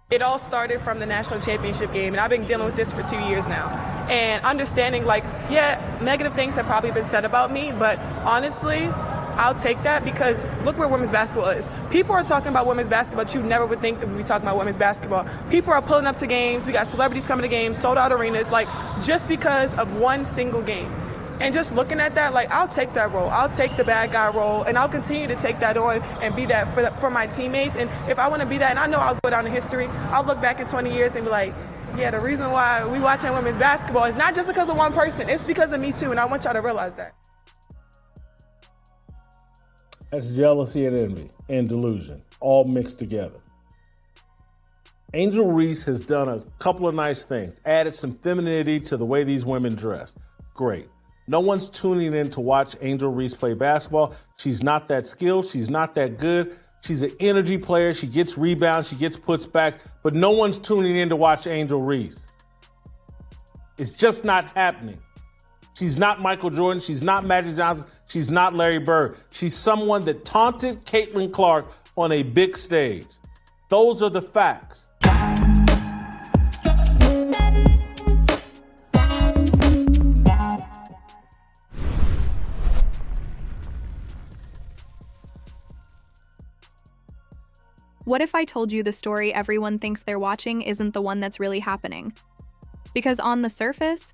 It all started from the national championship game, and I've been dealing with this for 2 years now. And understanding, like, yeah, negative things have probably been said about me, but honestly, I'll take that because look where women's basketball is. People are talking about women's basketball, but you never would think that we'd be talking about women's basketball. People are pulling up to games. We got celebrities coming to games, sold out arenas, like, just because of one single game. And just looking at that, like, I'll take that role. I'll take the bad guy role, and I'll continue to take that on and be that for my teammates. And if I want to be that, and I know I'll go down in history, I'll look back in 20 years and be like, yeah, the reason why we watching women's basketball is not just because of one person. It's because of me, too, and I want y'all to realize that. That's jealousy and envy and delusion, all mixed together. Angel Reese has done a couple of nice things, added some femininity to the way these women dress. Great. No one's tuning in to watch Angel Reese play basketball. She's not that skilled. She's not that good. She's an energy player. She gets rebounds. She gets puts back. But no one's tuning in to watch Angel Reese. It's just not happening. She's not Michael Jordan. She's not Magic Johnson. She's not Larry Bird. She's someone that taunted Caitlin Clark on a big stage. Those are the facts. What if I told you the story everyone thinks they're watching isn't the one that's really happening? Because on the surface,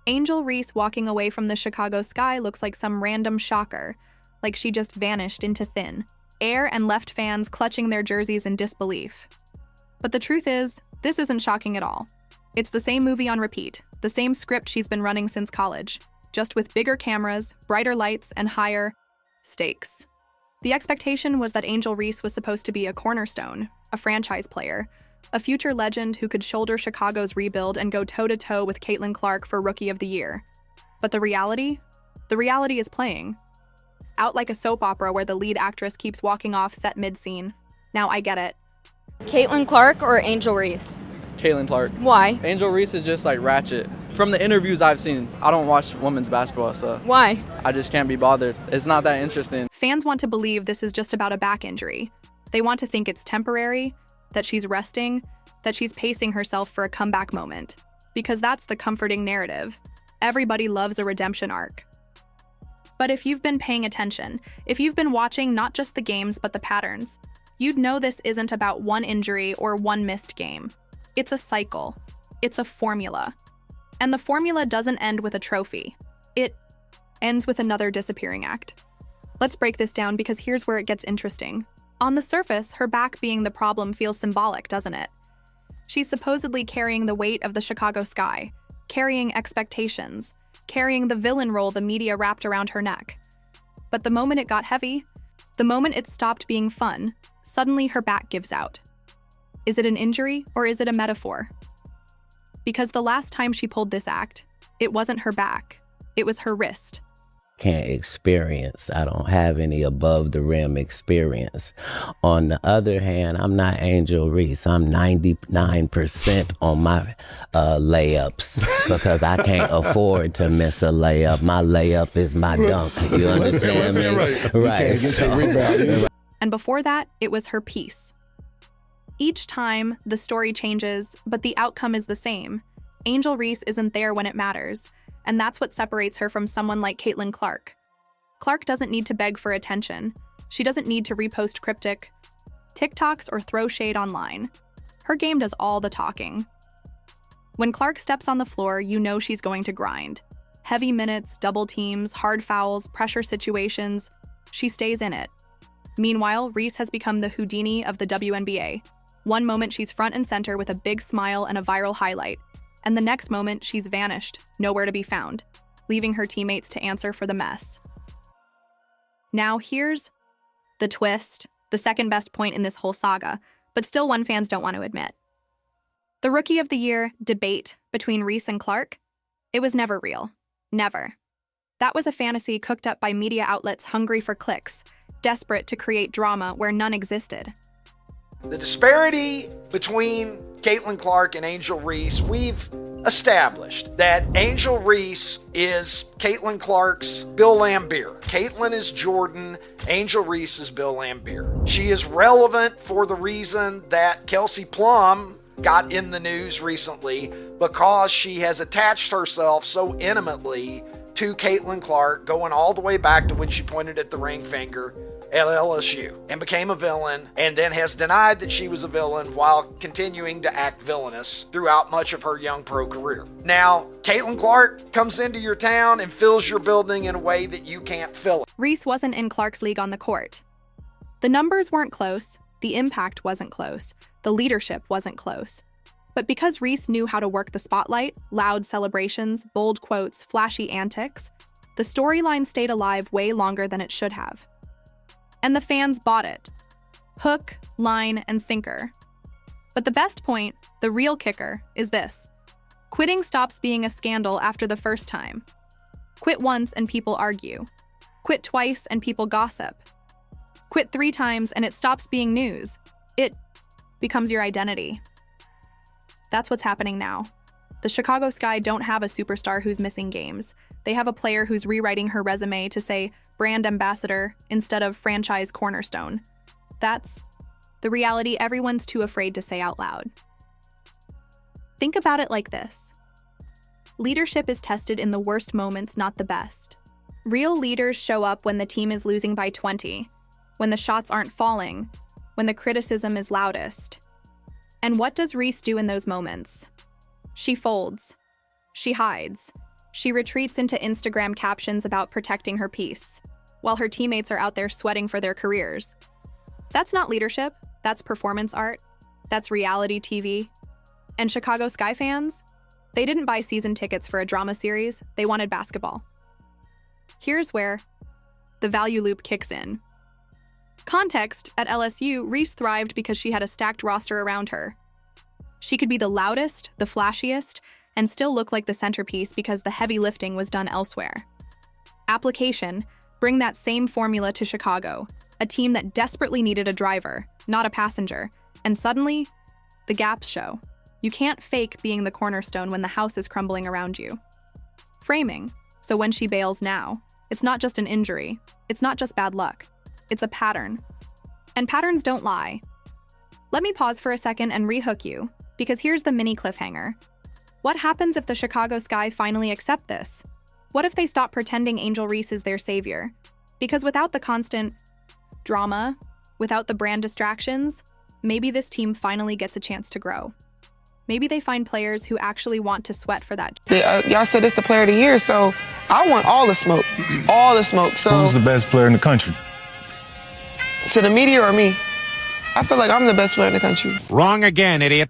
Angel Reese walking away from the Chicago sky looks like some random shocker, like she just vanished into thin air and left fans clutching their jerseys in disbelief. But the truth is, this isn't shocking at all. It's the same movie on repeat, the same script she's been running since college, just with bigger cameras, brighter lights, and higher stakes. The expectation was that Angel Reese was supposed to be a cornerstone, a franchise player, a future legend who could shoulder Chicago's rebuild and go toe-to-toe with Caitlin Clark for Rookie of the Year. But the reality? The reality is playing. Out like a soap opera where the lead actress keeps walking off set mid-scene. Now I get it. Caitlin Clark or Angel Reese? Caitlin Clark. Why? Angel Reese is just like ratchet. From the interviews I've seen, I don't watch women's basketball, so Why? I just can't be bothered. It's not that interesting. Fans want to believe this is just about a back injury. They want to think it's temporary, that she's resting, that she's pacing herself for a comeback moment. Because that's the comforting narrative. Everybody loves a redemption arc. But if you've been paying attention, if you've been watching not just the games but the patterns, you'd know this isn't about one injury or one missed game. It's a cycle. It's a formula. And the formula doesn't end with a trophy. It ends with another disappearing act. Let's break this down because here's where it gets interesting. On the surface, her back being the problem feels symbolic, doesn't it? She's supposedly carrying the weight of the Chicago sky, carrying expectations, carrying the villain role the media wrapped around her neck. But the moment it got heavy, the moment it stopped being fun, suddenly her back gives out. Is it an injury or is it a metaphor? Because the last time she pulled this act, it wasn't her back, it was her wrist. Can't experience. I don't have any above the rim experience. On the other hand, I'm not Angel Reese. I'm 99% on my layups because I can't afford to miss a layup. My layup is my dunk. You understand me? Right. And before that, it was her piece. Each time, the story changes, but the outcome is the same. Angel Reese isn't there when it matters, and that's what separates her from someone like Caitlin Clark. Clark doesn't need to beg for attention. She doesn't need to repost cryptic TikToks or throw shade online. Her game does all the talking. When Clark steps on the floor, you know she's going to grind. Heavy minutes, double teams, hard fouls, pressure situations. She stays in it. Meanwhile, Reese has become the Houdini of the WNBA. One moment she's front and center with a big smile and a viral highlight, and the next moment she's vanished, nowhere to be found, leaving her teammates to answer for the mess. Now here's the twist, the second best point in this whole saga, but still one fans don't want to admit. The Rookie of the Year debate between Reese and Clark, it was never real. Never. That was a fantasy cooked up by media outlets hungry for clicks, desperate to create drama where none existed. The disparity between Caitlin Clark and Angel Reese, we've established that Angel Reese is Caitlin Clark's Bill Laimbeer. Caitlin is Jordan. Angel Reese is Bill Laimbeer. She is relevant for the reason that Kelsey Plum got in the news recently because she has attached herself so intimately to Caitlin Clark, going all the way back to when she pointed at the ring finger at LSU and became a villain, and then has denied that she was a villain while continuing to act villainous throughout much of her young pro career. Now, Caitlin Clark comes into your town and fills your building in a way that you can't fill it. Reese wasn't in Clark's league on the court. The numbers weren't close, the impact wasn't close, the leadership wasn't close. But because Reese knew how to work the spotlight, loud celebrations, bold quotes, flashy antics, the storyline stayed alive way longer than it should have. And the fans bought it. Hook, line, and sinker. But the best point, the real kicker, is this. Quitting stops being a scandal after the first time. Quit once and people argue. Quit twice and people gossip. Quit 3 times and it stops being news. It becomes your identity. That's what's happening now. The Chicago Sky don't have a superstar who's missing games. They have a player who's rewriting her resume to say brand ambassador instead of franchise cornerstone. That's the reality everyone's too afraid to say out loud. Think about it like this. Leadership is tested in the worst moments, not the best. Real leaders show up when the team is losing by 20, when the shots aren't falling, when the criticism is loudest. And what does Reese do in those moments? She folds. She hides. She retreats into Instagram captions about protecting her peace, while her teammates are out there sweating for their careers. That's not leadership. That's performance art. That's reality TV. And Chicago Sky fans? They didn't buy season tickets for a drama series. They wanted basketball. Here's where the value loop kicks in. Context, at LSU, Reese thrived because she had a stacked roster around her. She could be the loudest, the flashiest, and still look like the centerpiece because the heavy lifting was done elsewhere. Application, bring that same formula to Chicago, a team that desperately needed a driver, not a passenger, and suddenly, the gaps show. You can't fake being the cornerstone when the house is crumbling around you. Framing, so when she bails now, it's not just an injury, it's not just bad luck. It's a pattern. And patterns don't lie. Let me pause for a second and rehook you, because here's the mini cliffhanger. What happens if the Chicago Sky finally accept this? What if they stop pretending Angel Reese is their savior? Because without the constant drama, without the brand distractions, maybe this team finally gets a chance to grow. Maybe they find players who actually want to sweat for that. Y'all said it's the player of the year, so I want all the smoke. All the smoke. So who's the best player in the country? To the media or me? I feel like I'm the best player in the country. Wrong again, idiot.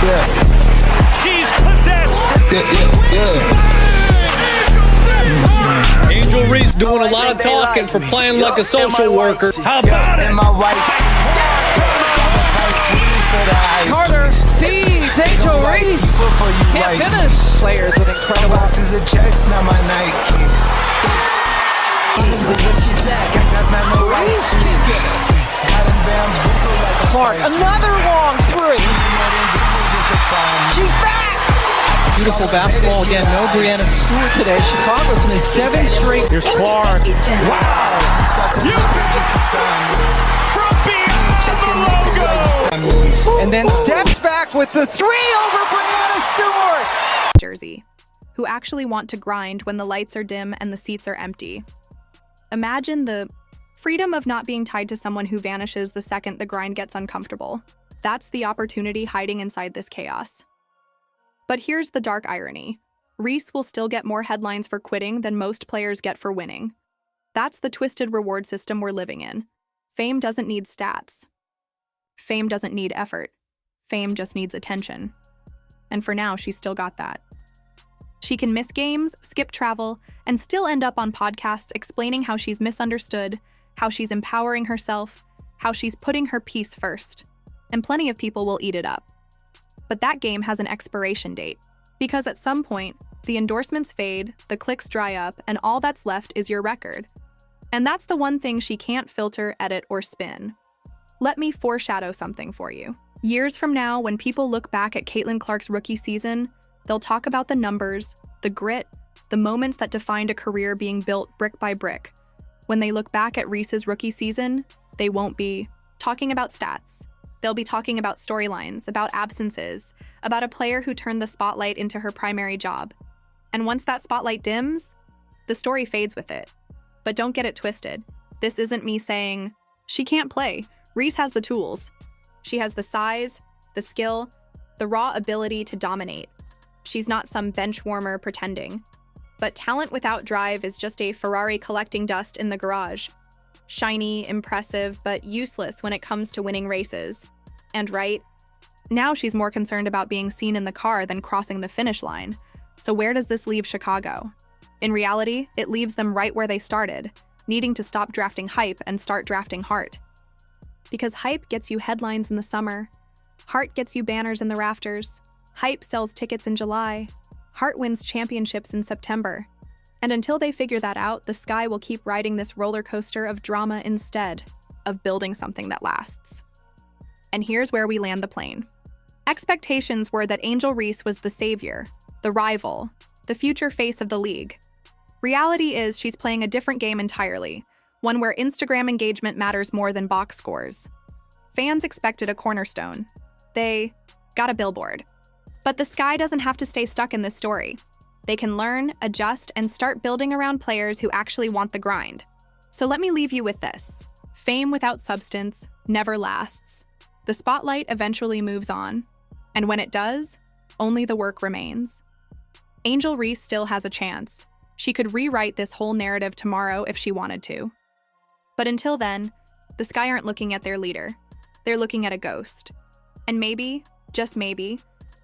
Yeah. She's possessed. Yeah. Angel Reese doing a lot of talking for playing like a social worker. How about it? Carter feeds Angel Reese. Can't finish. Players with incredible. Boxes of checks, not my Nikes. What she said. Reese can't get it. Clark, another long 3. She's back. Beautiful basketball again. No Brianna Stewart today. Chicago's in his 7th straight. Here's Clark. Wow. You from beyond the logo. And then steps back with the 3 over Brianna Stewart. Jersey, who actually want to grind when the lights are dim and the seats are empty. Imagine the freedom of not being tied to someone who vanishes the second the grind gets uncomfortable. That's the opportunity hiding inside this chaos. But here's the dark irony. Reese will still get more headlines for quitting than most players get for winning. That's the twisted reward system we're living in. Fame doesn't need stats. Fame doesn't need effort. Fame just needs attention. And for now, she's still got that. She can miss games, skip travel, and still end up on podcasts explaining how she's misunderstood, how she's empowering herself, how she's putting her peace first. And plenty of people will eat it up. But that game has an expiration date, because at some point, the endorsements fade, the clicks dry up, and all that's left is your record. And that's the one thing she can't filter, edit, or spin. Let me foreshadow something for you. Years from now, when people look back at Caitlin Clark's rookie season, they'll talk about the numbers, the grit, the moments that defined a career being built brick by brick. When they look back at Reese's rookie season, they won't be talking about stats. They'll be talking about storylines, about absences, about a player who turned the spotlight into her primary job. And once that spotlight dims, the story fades with it. But don't get it twisted. This isn't me saying, she can't play. Reese has the tools. She has the size, the skill, the raw ability to dominate. She's not some bench warmer pretending. But talent without drive is just a Ferrari collecting dust in the garage. Shiny, impressive, but useless when it comes to winning races. And right, now she's more concerned about being seen in the car than crossing the finish line. So where does this leave Chicago? In reality, it leaves them right where they started, needing to stop drafting hype and start drafting heart. Because hype gets you headlines in the summer. Heart gets you banners in the rafters. Hype sells tickets in July. Heart wins championships in September. And until they figure that out, the Sky will keep riding this roller coaster of drama instead of building something that lasts. And here's where we land the plane. Expectations were that Angel Reese was the savior, the rival, the future face of the league. Reality is she's playing a different game entirely, one where Instagram engagement matters more than box scores. Fans expected a cornerstone. They got a billboard. But the Sky doesn't have to stay stuck in this story. They can learn, adjust, and start building around players who actually want the grind. So let me leave you with this. Fame without substance never lasts. The spotlight eventually moves on. And when it does, only the work remains. Angel Reese still has a chance. She could rewrite this whole narrative tomorrow if she wanted to. But until then, the Sky aren't looking at their leader. They're looking at a ghost. And maybe, just maybe,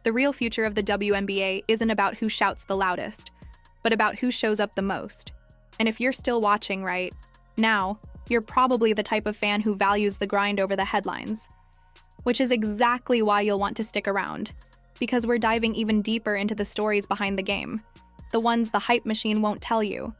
the real future of the WNBA isn't about who shouts the loudest, but about who shows up the most. And if you're still watching right now, you're probably the type of fan who values the grind over the headlines, which is exactly why you'll want to stick around, because we're diving even deeper into the stories behind the game, the ones the hype machine won't tell you.